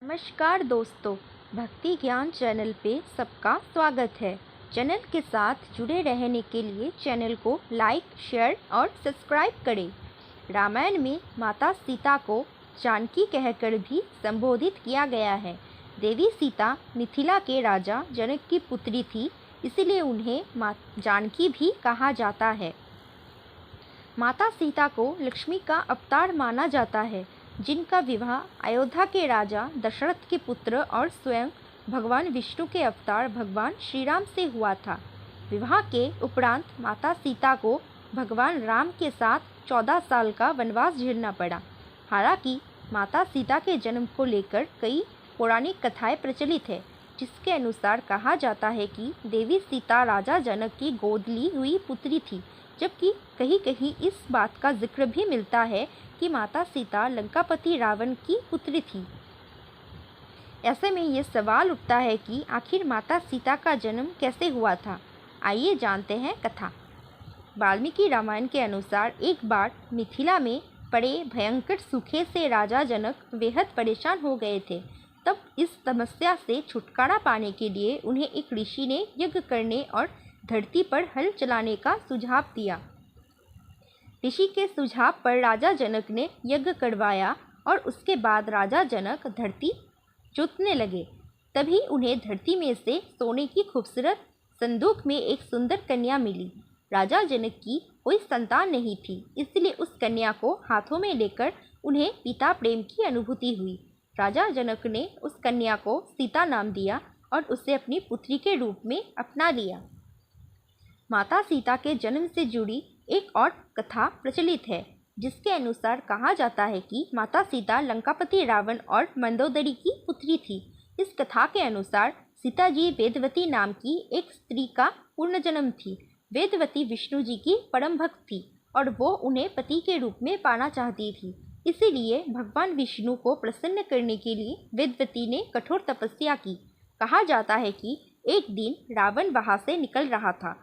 नमस्कार दोस्तों, भक्ति ज्ञान चैनल पे सबका स्वागत है। चैनल के साथ जुड़े रहने के लिए चैनल को लाइक, शेयर और सब्सक्राइब करें। रामायण में माता सीता को जानकी कहकर भी संबोधित किया गया है। देवी सीता मिथिला के राजा जनक की पुत्री थी, इसलिए उन्हें माँ जानकी भी कहा जाता है। माता सीता को लक्ष्मी का अवतार माना जाता है, जिनका विवाह अयोध्या के राजा दशरथ के पुत्र और स्वयं भगवान विष्णु के अवतार भगवान श्री राम से हुआ था। विवाह के उपरांत माता सीता को भगवान राम के साथ 14 साल का वनवास झेलना पड़ा। हालांकि माता सीता के जन्म को लेकर कई पौराणिक कथाएं प्रचलित है, जिसके अनुसार कहा जाता है कि देवी सीता राजा जनक की गोद ली हुई पुत्री थी, जबकि कहीं कहीं इस बात का जिक्र भी मिलता है कि माता सीता लंकापति रावण की पुत्री थी। ऐसे में ये सवाल उठता है कि आखिर माता सीता का जन्म कैसे हुआ था। आइए जानते हैं कथा। वाल्मीकि रामायण के अनुसार एक बार मिथिला में पड़े भयंकर सूखे से राजा जनक बेहद परेशान हो गए थे। तब इस समस्या से छुटकारा पाने के लिए उन्हें एक ऋषि ने यज्ञ करने और धरती पर हल चलाने का सुझाव दिया। ऋषि के सुझाव पर राजा जनक ने यज्ञ करवाया और उसके बाद राजा जनक धरती जोतने लगे। तभी उन्हें धरती में से सोने की खूबसूरत संदूक में एक सुंदर कन्या मिली। राजा जनक की कोई संतान नहीं थी, इसलिए उस कन्या को हाथों में लेकर उन्हें पिता प्रेम की अनुभूति हुई। राजा जनक ने उस कन्या को सीता नाम दिया और उसे अपनी पुत्री के रूप में अपना लिया। माता सीता के जन्म से जुड़ी एक और कथा प्रचलित है, जिसके अनुसार कहा जाता है कि माता सीता लंकापति रावण और मंदोदरी की पुत्री थी। इस कथा के अनुसार सीता जी वेदवती नाम की एक स्त्री का पूर्ण जन्म थी। वेदवती विष्णु जी की परम भक्त थी और वो उन्हें पति के रूप में पाना चाहती थी। इसीलिए भगवान विष्णु को प्रसन्न करने के लिए वेदवती ने कठोर तपस्या की। कहा जाता है कि एक दिन रावण वहां से निकल रहा था,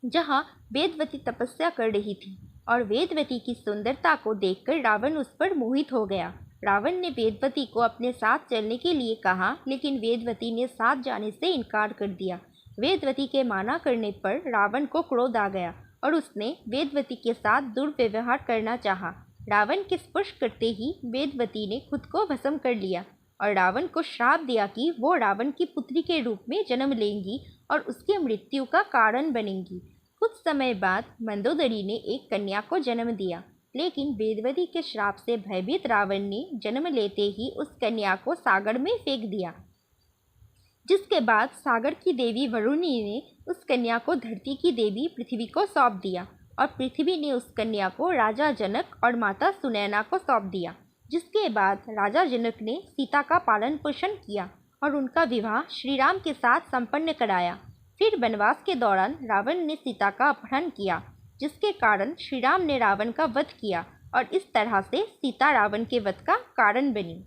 जहां वेदवती तपस्या कर रही थी, और वेदवती की सुंदरता को देखकर रावण उस पर मोहित हो गया। रावण ने वेदवती को अपने साथ चलने के लिए कहा, लेकिन वेदवती ने साथ जाने से इनकार कर दिया। वेदवती के माना करने पर रावण को क्रोध आ गया और उसने वेदवती के साथ दुर्व्यवहार करना चाहा। रावण के स्पर्श करते ही वेदवती ने खुद को भस्म कर लिया और रावण को श्राप दिया कि वो रावण की पुत्री के रूप में जन्म लेंगी और उसकी मृत्यु का कारण बनेंगी। कुछ समय बाद मंदोदरी ने एक कन्या को जन्म दिया, लेकिन वेदवती के श्राप से भयभीत रावण ने जन्म लेते ही उस कन्या को सागर में फेंक दिया, जिसके बाद सागर की देवी वरुणी ने उस कन्या को धरती की देवी पृथ्वी को सौंप दिया और पृथ्वी ने उस कन्या को राजा जनक और माता सुनैना को सौंप दिया। जिसके बाद राजा जनक ने सीता का पालन पोषण किया और उनका विवाह श्री राम के साथ संपन्न कराया। फिर वनवास के दौरान रावण ने सीता का अपहरण किया, जिसके कारण श्री राम ने रावण का वध किया और इस तरह से सीता रावण के वध का कारण बनी।